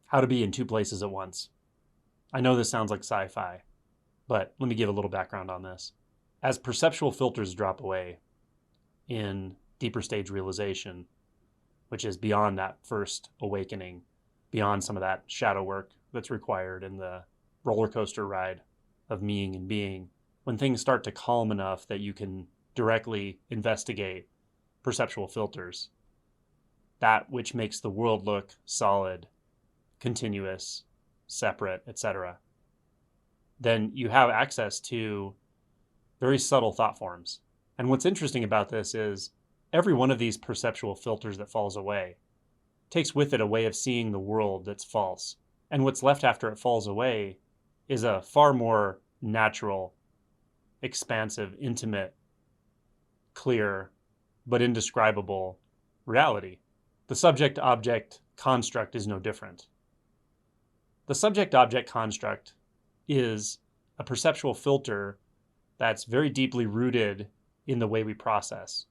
How to be in two places at once. I know this sounds like sci-fi, but let me give a little background on this. As perceptual filters drop away in deeper stage realization, which is beyond that first awakening, beyond some of that shadow work that's required in the roller coaster ride of meing and being, when things start to calm enough that you can directly investigate perceptual filters, that which makes the world look solid, continuous, separate, etc., then you have access to very subtle thought forms. And what's interesting about this is every one of these perceptual filters that falls away takes with it a way of seeing the world that's false. And what's left after it falls away is a far more natural, expansive, intimate, clear, but indescribable reality. The subject-object construct is no different. The subject-object construct is a perceptual filter that's very deeply rooted in the way we process.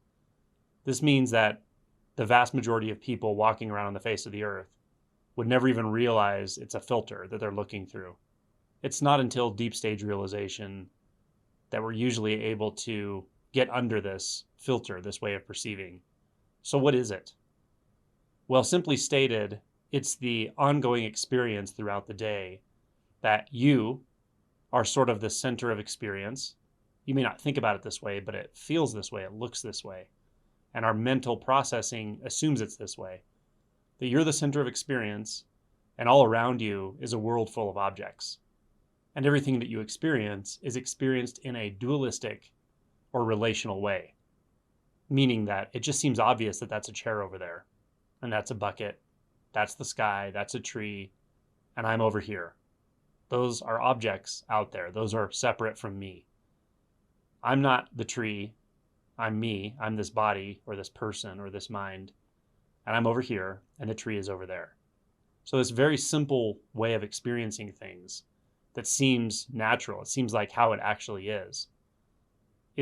This means that the vast majority of people walking around on the face of the earth would never even realize it's a filter that they're looking through. It's not until deep stage realization that we're usually able to get under this filter, this way of perceiving. So what is it? Well, simply stated, it's the ongoing experience throughout the day that you are sort of the center of experience. You may not think about it this way, but it feels this way, it looks this way. And our mental processing assumes it's this way. That you're the center of experience, and all around you is a world full of objects. And everything that you experience is experienced in a dualistic or relational way. Meaning that it just seems obvious that that's a chair over there, and that's a bucket, that's the sky, that's a tree, and I'm over here. Those are objects out there. Those are separate from me. I'm not the tree. I'm me. I'm this body or this person or this mind. And I'm over here, and the tree is over there. So this very simple way of experiencing things that seems natural, it seems like how it actually is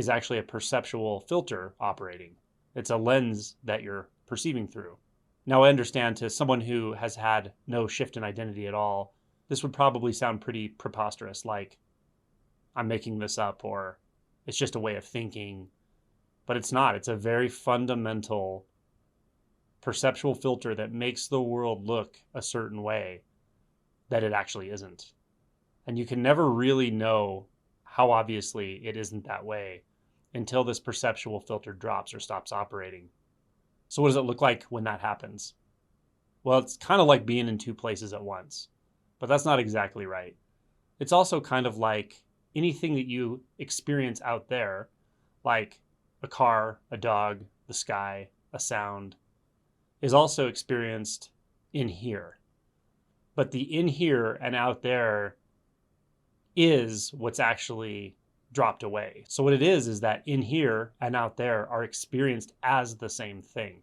actually a perceptual filter operating. It's a lens that you're perceiving through. Now, I understand to someone who has had no shift in identity at all, this would probably sound pretty preposterous, like I'm making this up or it's just a way of thinking. But it's not. It's a very fundamental perceptual filter that makes the world look a certain way that it actually isn't. And you can never really know how obviously it isn't that way until this perceptual filter drops or stops operating. So what does it look like when that happens? Well, it's kind of like being in two places at once, but that's not exactly right. It's also kind of like anything that you experience out there, like a car, a dog, the sky, a sound, is also experienced in here. But the in here and out there is what's actually dropped away. So what it is that in here and out there are experienced as the same thing.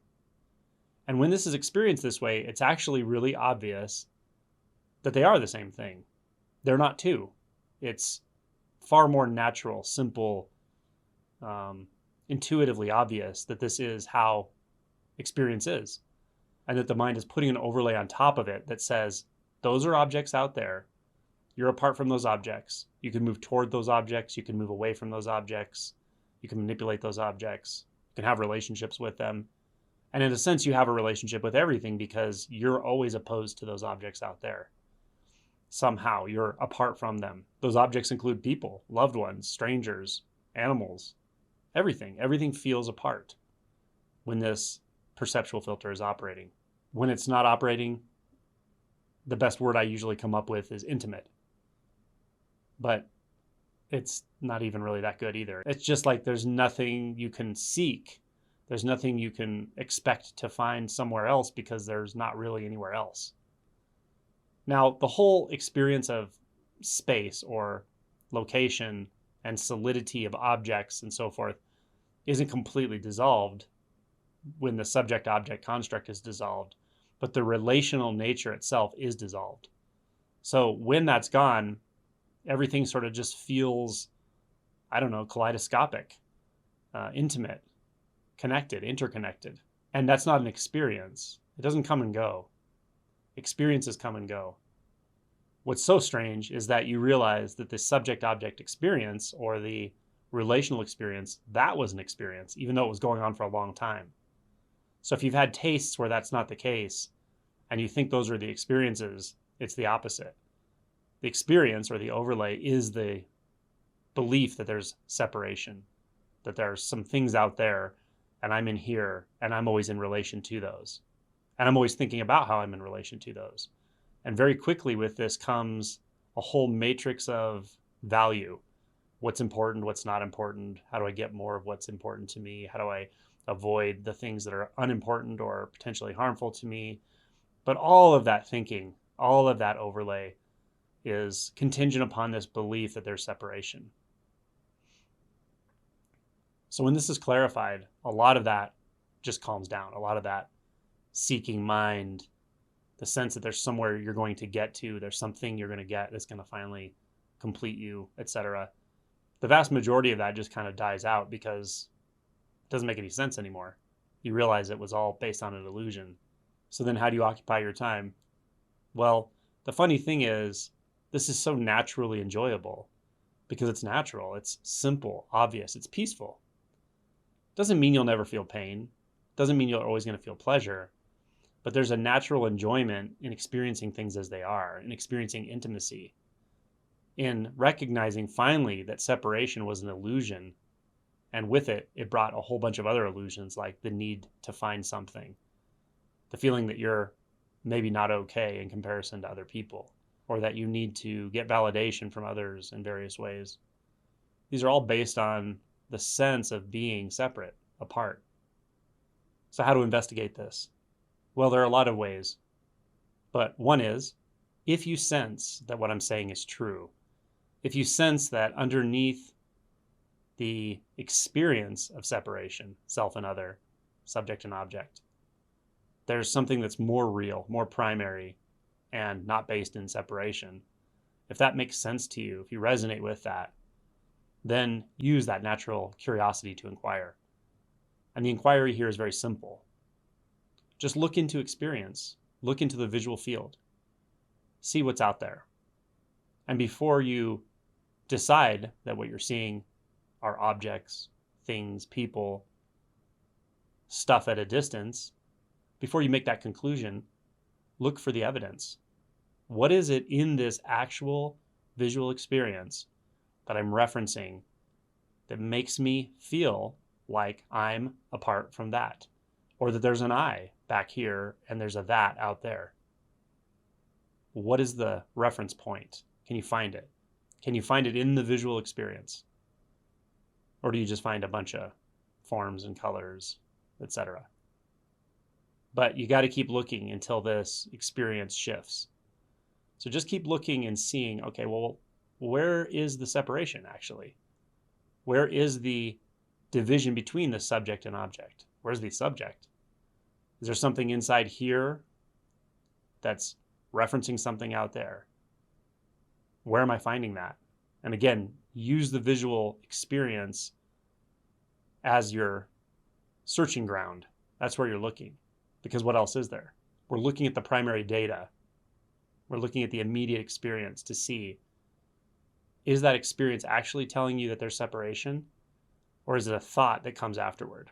And when this is experienced this way, it's actually really obvious that they are the same thing. They're not two. It's far more natural, simple, intuitively obvious that this is how experience is. And that the mind is putting an overlay on top of it that says, those are objects out there. You're apart from those objects. You can move toward those objects. You can move away from those objects. You can manipulate those objects. You can have relationships with them. And in a sense, you have a relationship with everything because you're always opposed to those objects out there. Somehow you're apart from them. Those objects include people, loved ones, strangers, animals, everything. Everything feels apart when this perceptual filter is operating. When it's not operating, the best word I usually come up with is intimate. But it's not even really that good either. It's just like there's nothing you can seek. There's nothing you can expect to find somewhere else because there's not really anywhere else. Now, the whole experience of space or location and solidity of objects and so forth isn't completely dissolved when the subject-object construct is dissolved, but the relational nature itself is dissolved. So when that's gone, everything sort of just feels, I don't know, kaleidoscopic, intimate, connected, interconnected. And that's not an experience. It doesn't come and go. Experiences come and go. What's so strange is that you realize that the subject-object experience, or the relational experience, that was an experience, even though it was going on for a long time. So if you've had tastes where that's not the case, and you think those are the experiences, it's the opposite. The experience, or the overlay, is the belief that there's separation, that there's some things out there, and I'm in here, and I'm always in relation to those. And I'm always thinking about how I'm in relation to those. And very quickly with this comes a whole matrix of value. What's important, what's not important? How do I get more of what's important to me? How do I avoid the things that are unimportant or potentially harmful to me? But all of that thinking, all of that overlay is contingent upon this belief that there's separation. So when this is clarified, a lot of that just calms down. A lot of that seeking mind, the sense that there's somewhere you're going to get to, there's something you're going to get that's going to finally complete you, etc. The vast majority of that just kind of dies out because it doesn't make any sense anymore. You realize it was all based on an illusion. So then how do you occupy your time? Well, the funny thing is, this is so naturally enjoyable because it's natural, it's simple, obvious, it's peaceful. Doesn't mean you'll never feel pain. Doesn't mean you're always going to feel pleasure. But there's a natural enjoyment in experiencing things as they are, in experiencing intimacy, in recognizing finally that separation was an illusion. And with it, it brought a whole bunch of other illusions, like the need to find something, the feeling that you're maybe not okay in comparison to other people, or that you need to get validation from others in various ways. These are all based on the sense of being separate, apart. So how to investigate this? Well, there are a lot of ways, but one is, if you sense that what I'm saying is true, if you sense that underneath the experience of separation, self and other, subject and object, there's something that's more real, more primary, and not based in separation. If that makes sense to you, if you resonate with that, then use that natural curiosity to inquire. And the inquiry here is very simple. Just look into experience, look into the visual field, see what's out there. And before you decide that what you're seeing are objects, things, people, stuff at a distance, before you make that conclusion, look for the evidence. What is it in this actual visual experience that I'm referencing that makes me feel like I'm apart from that? Or that there's an I back here and there's a that out there? What is the reference point? Can you find it? Can you find it in the visual experience? Or do you just find a bunch of forms and colors, etc.? But you got to keep looking until this experience shifts. So just keep looking and seeing, okay, well, where is the separation actually? Where is the division between the subject and object? Where's the subject? Is there something inside here that's referencing something out there? Where am I finding that? And again, use the visual experience as your searching ground. That's where you're looking. Because what else is there? We're looking at the primary data. We're looking at the immediate experience to see, is that experience actually telling you that there's separation? Or is it a thought that comes afterward?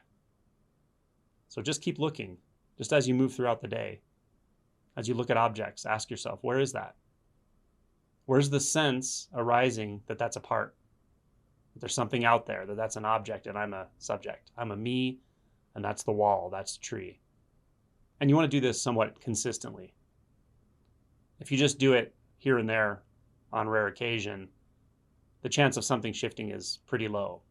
So just keep looking, just as you move throughout the day. As you look at objects, ask yourself, where is that? Where's the sense arising that that's a part? That there's something out there, that that's an object and I'm a subject. I'm a me, and that's the wall, that's the tree. And you want to do this somewhat consistently. If you just do it here and there on rare occasion, the chance of something shifting is pretty low.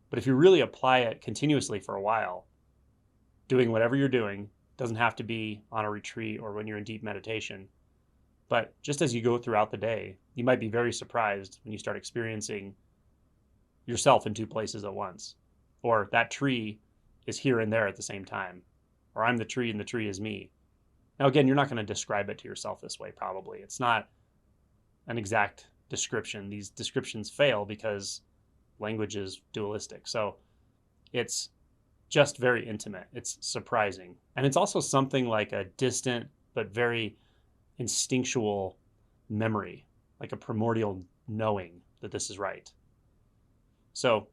But if you really apply it continuously for a while, doing whatever you're doing, doesn't have to be on a retreat or when you're in deep meditation, but just as you go throughout the day, you might be very surprised when you start experiencing yourself in two places at once. Or that tree is here and there at the same time. Or I'm the tree and the tree is me. Now again, you're not going to describe it to yourself this way probably. It's not an exact description. These descriptions fail because language is dualistic. So it's just very intimate. It's surprising. And it's also something like a distant but very instinctual memory, like a primordial knowing that this is right. So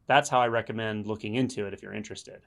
that's how I recommend looking into it if you're interested.